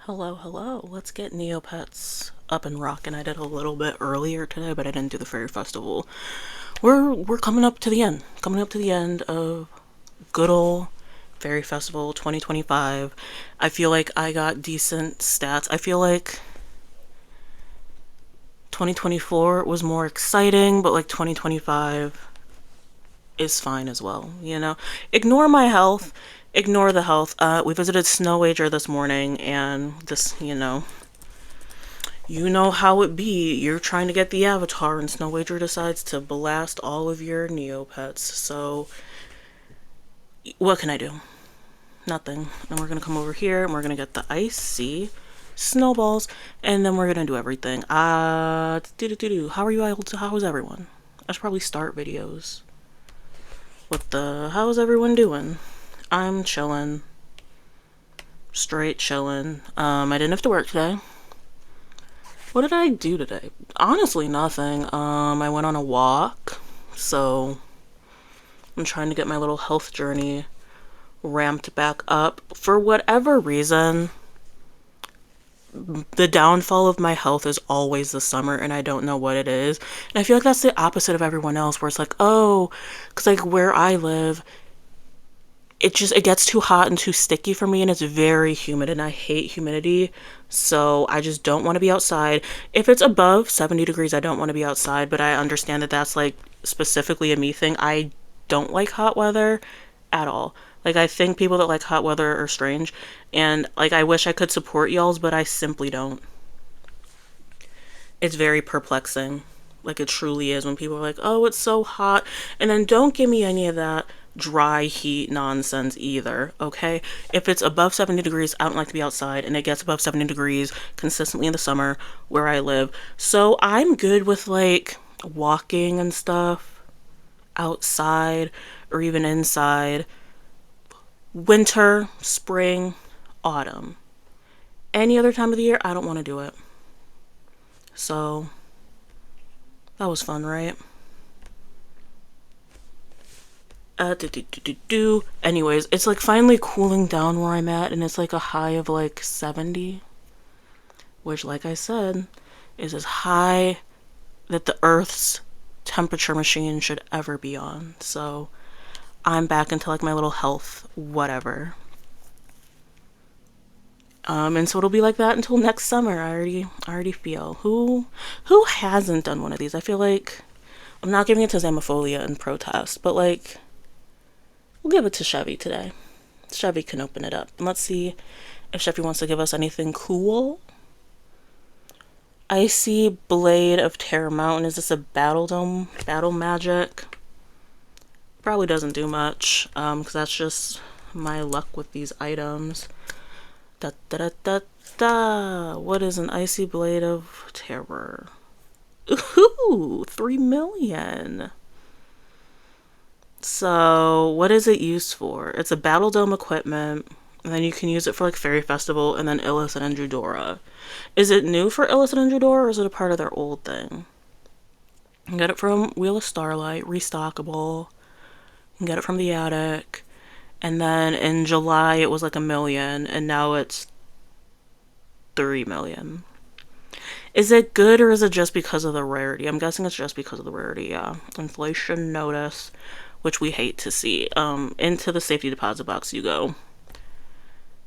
Hello, hello. Let's get Neopets up and rocking. I did a little bit earlier today, but I didn't do the Faerie Festival. We're coming up to the end. Coming up to the end of good ol' Faerie Festival 2025. I feel like I got decent stats. I feel like 2024 was more exciting, but like 2025 is fine as well, you know? Ignore my health. Ignore the health. We visited Snow Wager this morning, and this, you know how it be. You're trying to get the avatar, and Snow Wager decides to blast all of your neopets. So, what can I do? Nothing. And we're gonna come over here, and we're gonna get the icy snowballs, and then we're gonna do everything. How are you able to? How is everyone? I should probably start videos with the how is everyone doing? I'm chilling, straight chilling. I didn't have to work today. What did I do today? Honestly, nothing. I went on a walk, so I'm trying to get my little health journey ramped back up. For whatever reason, the downfall of my health is always the summer, and I don't know what it is. And I feel like that's the opposite of everyone else, where it's like, oh, because like where I live, it gets too hot and too sticky for me, and it's very humid, and I hate humidity. So I just don't want to be outside. If it's above 70 degrees, I don't want to be outside, but I understand that that's like specifically a me thing. I don't like hot weather at all. Like, I think people that like hot weather are strange, and like I wish I could support y'all's, but I simply don't. It's very perplexing. Like, it truly is, when people are like, oh, it's so hot. And then don't give me any of that dry heat nonsense either, okay? If it's above 70 degrees, I don't like to be outside, and it gets above 70 degrees consistently in the summer where I live. So I'm good with like walking and stuff outside or even inside. Winter, spring, autumn. Any other time of the year, I don't want to do it. So that was fun, right? Anyways, it's like finally cooling down where I'm at, and it's like a high of like 70, which, like I said, is as high that the Earth's temperature machine should ever be on. So I'm back into like my little health, whatever. And so it'll be like that until next summer. I already feel. Who hasn't done one of these? I feel like I'm not giving it to Zamophobia in protest, but like we'll give it to Chevy today. Chevy can open it up. And let's see if Chevy wants to give us anything cool. Icy Blade of Terror Mountain. Is this a battle dome? Battle magic? Probably doesn't do much, because that's just my luck with these items. Da da da da da. What is an Icy Blade of Terror? Ooh, 3 million. So, what is it used for? It's a Battle Dome equipment, and then you can use it for like Faerie Festival and then Illicit and Judora. Is it new for Illicit and Judora, or is it a part of their old thing? You can get it from Wheel of Starlight, restockable. You can get it from the attic. And then in July it was like 1 million, and now it's 3 million. Is it good, or is it just because of the rarity? I'm guessing it's just because of the rarity, yeah. Inflation notice, which we hate to see. Into the safety deposit box you go.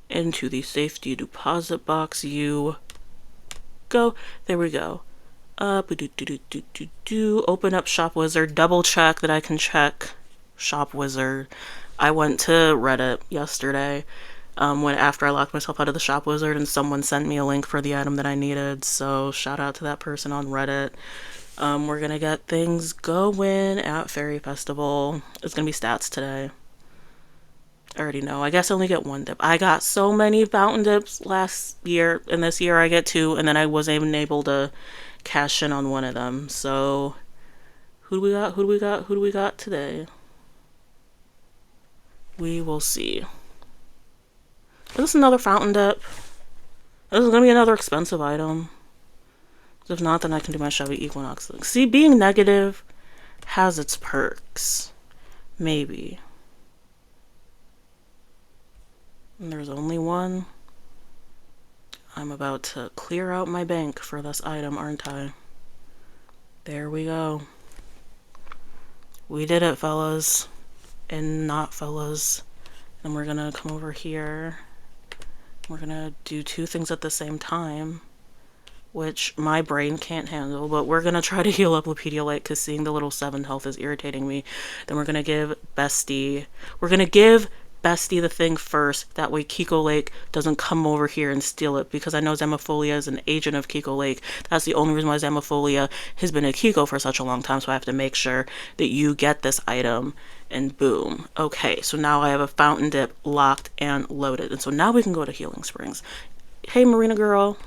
Into the safety deposit box you go. There we go. Open up Shop Wizard. Double check that I can check Shop Wizard. I went to Reddit yesterday, when after I locked myself out of the Shop Wizard, and someone sent me a link for the item that I needed. So shout out to that person on Reddit. We're gonna get things going at Faerie Festival. It's gonna be stats today. I already know. I guess I only get one dip. I got so many fountain dips last year, and this year I get two, and then I was even able to cash in on one of them. So who do we got? Who do we got? Who do we got today? We will see. Is this another fountain dip? This is gonna be another expensive item. If not, then I can do my Chevy Equinox thing. See, being negative has its perks. Maybe. And there's only one. I'm about to clear out my bank for this item, aren't I? There we go. We did it, fellas. And not fellas. And we're gonna come over here. We're gonna do two things at the same time, which my brain can't handle, but we're gonna try to heal up Pedialyte because seeing the little 7 health is irritating me. Then we're gonna give Bestie the thing first. That way Kiko Lake doesn't come over here and steal it, because I know Zamophilia is an agent of Kiko Lake. That's the only reason why Zamophilia has been a Kiko for such a long time, so I have to make sure that you get this item. And boom. Okay, so now I have a fountain dip locked and loaded. And so now we can go to Healing Springs. Hey, Marina girl.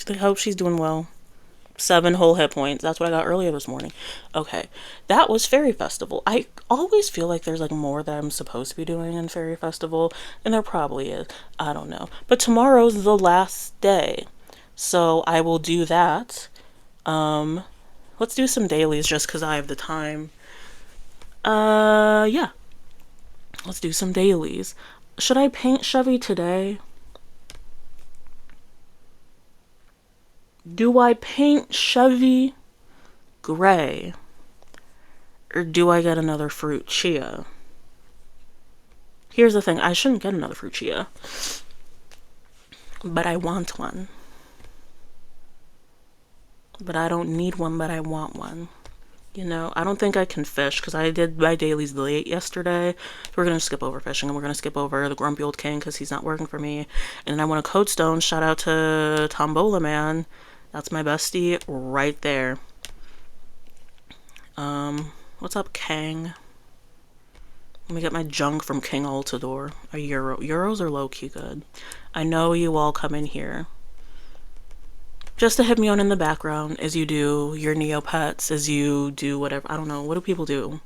I hope she's doing well. 7 whole hit points. That's what I got earlier this morning. Okay, that was Faerie Festival. I always feel like there's like more that I'm supposed to be doing in Faerie Festival, and there probably is. I don't know. But tomorrow's the last day, so I will do that. Let's do some dailies just because I have the time. Yeah. Let's do some dailies. Should I paint Chevy today? Do I paint Chevy gray? Or do I get another fruit chia? Here's the thing. I shouldn't get another fruit chia. But I want one. But I don't need one, but I want one. You know, I don't think I can fish because I did my dailies late yesterday. So we're going to skip over fishing, and we're going to skip over the Grumpy Old King because he's not working for me. And then I want a Code Stone. Shout out to Tombola Man. That's my bestie right there. What's up, Kang? Let me get my junk from King Altador. A euro. Euros are low-key good. I know you all come in here just to have me on in the background as you do your neopets, as you do whatever. I don't know. What do people do?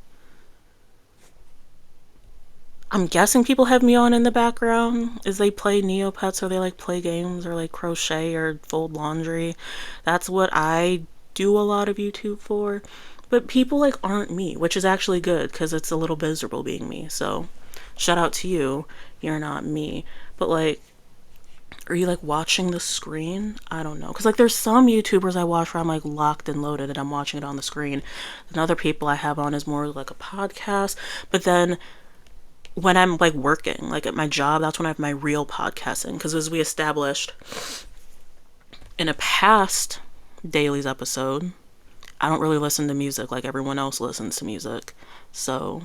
I'm guessing people have me on in the background as they play neopets, or they like play games, or like crochet or fold laundry. That's what I do a lot of YouTube for. But people like aren't me, which is actually good because it's a little miserable being me. So shout out to you. You're not me. But like, are you like watching the screen? I don't know. Because like there's some YouTubers I watch where I'm like locked and loaded and I'm watching it on the screen. And other people I have on is more like a podcast. But then when I'm like working, like at my job, that's when I have my real podcasting. Because as we established in a past dailies episode, I don't really listen to music like everyone else listens to music. So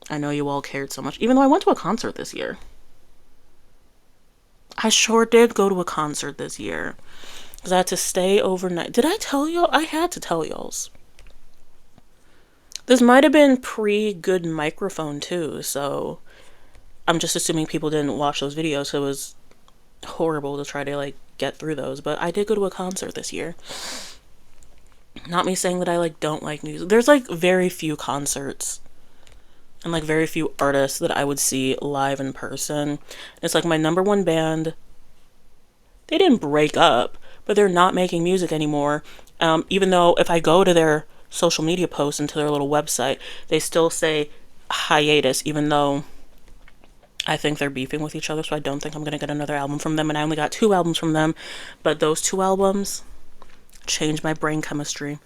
I know you all cared so much. Even though I went to a concert this year. I sure did go to a concert this year. Because I had to stay overnight. Did I tell y'all? I had to tell y'all's. This might have been pre-good microphone too. So I'm just assuming people didn't watch those videos. So it was horrible to try to like get through those. But I did go to a concert this year. Not me saying that I like don't like music. There's like very few concerts and like very few artists that I would see live in person. It's like my number one band, they didn't break up, but they're not making music anymore. Even though if I go to their social media posts and to their little website, they still say hiatus, even though I think they're beefing with each other. So I don't think I'm going to get another album from them. And I only got 2 albums from them, but those 2 albums changed my brain chemistry.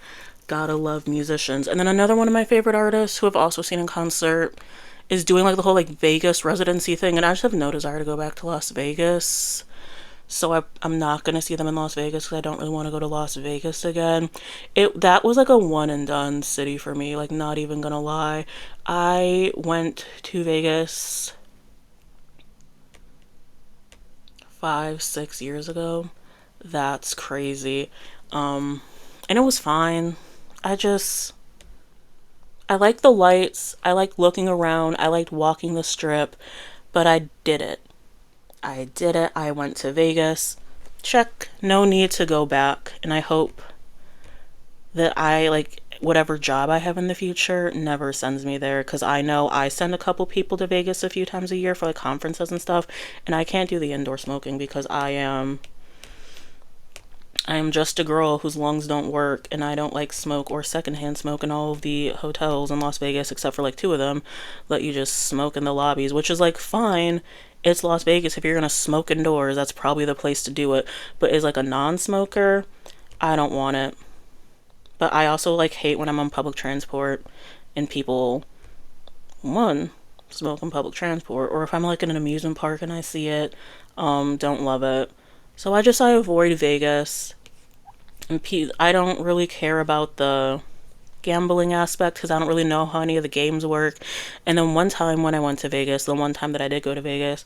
Gotta love musicians. And then another one of my favorite artists who I've also seen in concert is doing like the whole like Vegas residency thing, and I just have no desire to go back to Las Vegas. So I'm not gonna see them in Las Vegas because I don't really want to go to Las Vegas again. That was like a one and done city for me, like not even gonna lie. I went to Vegas 5-6 years ago. That's crazy. And it was fine. I liked the lights. I liked looking around. I liked walking the strip. But I did it. I went to Vegas. Check. No need to go back. And I hope that I, like, whatever job I have in the future never sends me there. Because I know I send a couple people to Vegas a few times a year for, like, conferences and stuff. And I can't do the indoor smoking because I am I am just a girl whose lungs don't work, and I don't like smoke or secondhand smoke, and all of the hotels in Las Vegas, except for like two of them, let you just smoke in the lobbies, which is like fine. It's Las Vegas. If you're gonna smoke indoors, that's probably the place to do it. But as like a non-smoker, I don't want it. But I also like hate when I'm on public transport and people, one, smoke on public transport, or if I'm like in an amusement park and I see it, don't love it. So I avoid Vegas. And I don't really care about the gambling aspect because I don't really know how any of the games work. And then one time when I went to Vegas, the one time that I did go to Vegas,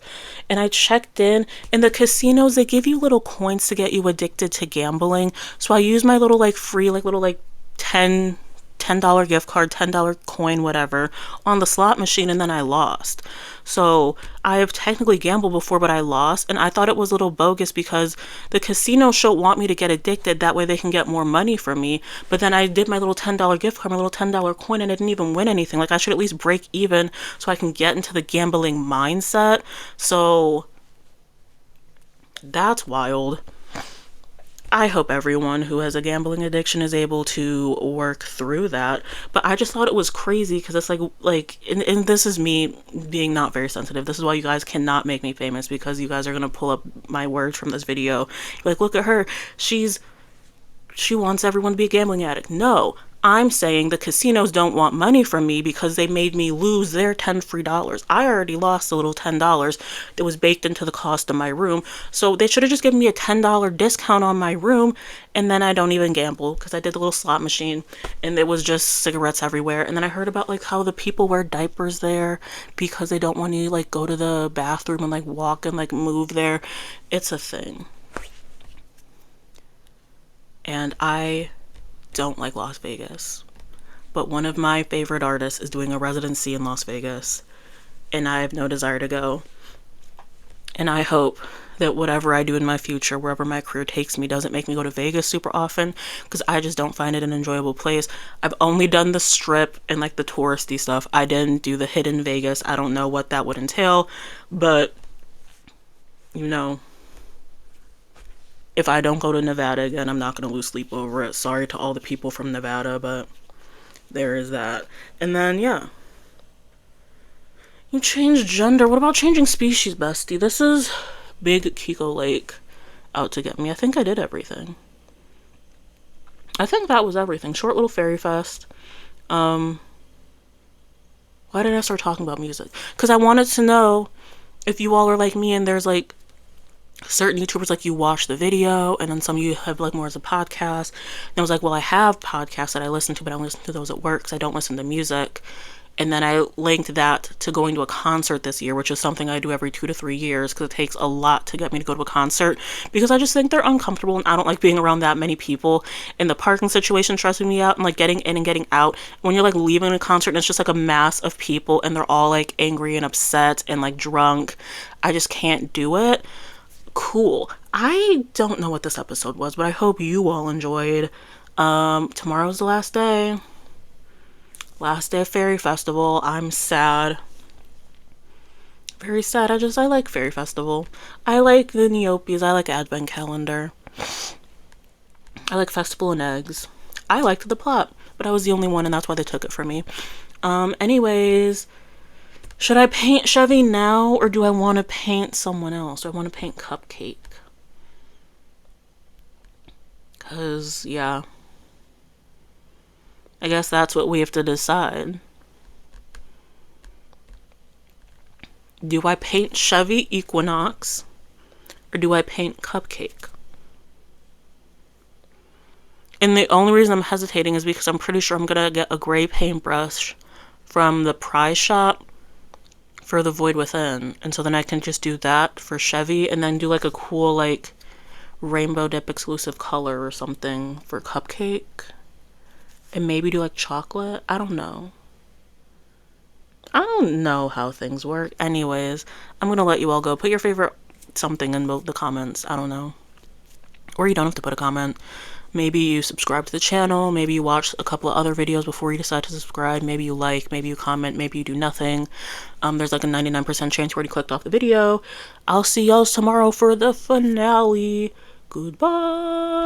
and I checked in the casinos, they give you little coins to get you addicted to gambling. So I used my little like free like little like 10 $10 gift card, $10 coin, whatever, on the slot machine, and then I lost. So I have technically gambled before, but I lost, and I thought it was a little bogus because the casino should want me to get addicted. That way they can get more money from me. But then I did my little $10 gift card, my little $10 coin, and I didn't even win anything. Like, I should at least break even so I can get into the gambling mindset. So that's wild. I hope everyone who has a gambling addiction is able to work through that. But I just thought it was crazy because it's and this is me being not very sensitive. This is why you guys cannot make me famous, because you guys are going to pull up my words from this video. Like, look at her. She wants everyone to be a gambling addict. No, I'm saying the casinos don't want money from me because they made me lose their $10 free. I already lost a little $10 that was baked into the cost of my room. So they should have just given me a $10 discount on my room, and then I don't even gamble because I did the little slot machine and it was just cigarettes everywhere. And then I heard about like how the people wear diapers there because they don't want to like go to the bathroom and like walk and like move there. It's a thing. And I don't like Las Vegas, but one of my favorite artists is doing a residency in Las Vegas, and I have no desire to go. And I hope that whatever I do in my future, wherever my career takes me, doesn't make me go to Vegas super often, because I just don't find it an enjoyable place. I've only done the Strip and like the touristy stuff. I didn't do the hidden Vegas. I don't know what that would entail, but you know, if I don't go to Nevada again, I'm not going to lose sleep over it. Sorry to all the people from Nevada, but there is that. And then, yeah. You change gender. What about changing species, bestie? This is Big Kiko Lake out to get me. I think I did everything. I think that was everything. Short little Faerie Fest. Why did I start talking about music? Because I wanted to know if you all are like me and there's like certain YouTubers, like you watch the video and then some of you have like more as a podcast. And I was like, well, I have podcasts that I listen to, but I don't listen to those at work because I don't listen to music. And then I linked that to going to a concert this year, which is something I do every 2 to 3 years because it takes a lot to get me to go to a concert because I just think they're uncomfortable and I don't like being around that many people. And the parking situation stressing me out, and like getting in and getting out. When you're like leaving a concert and it's just like a mass of people and they're all like angry and upset and like drunk, I just can't do it. Cool. I don't know what this episode was, but I hope you all enjoyed. Tomorrow's the last day. Last day of Faerie Festival. I'm sad. Very sad. I like Faerie Festival. I like the neopets. I like Advent Calendar. I like Festival and Eggs. I liked the plot, but I was the only one, and that's why they took it from me. Anyways, should I paint Chevy now, or do I want to paint someone else? Do I want to paint Cupcake? Because, yeah. I guess that's what we have to decide. Do I paint Chevy Equinox, or do I paint Cupcake? And the only reason I'm hesitating is because I'm pretty sure I'm going to get a gray paintbrush from the prize shop for the Void Within. And so then I can just do that for Chevy and then do like a cool like rainbow dip exclusive color or something for Cupcake. And maybe do like chocolate. I don't know. I don't know how things work. Anyways, I'm going to let you all go. Put your favorite something in the comments. I don't know. Or you don't have to put a comment. Maybe you subscribe to the channel. Maybe you watch a couple of other videos before you decide to subscribe. Maybe you like. Maybe you comment. Maybe you do nothing. There's like a 99% chance you already clicked off the video. I'll see y'all tomorrow for the finale. Goodbye.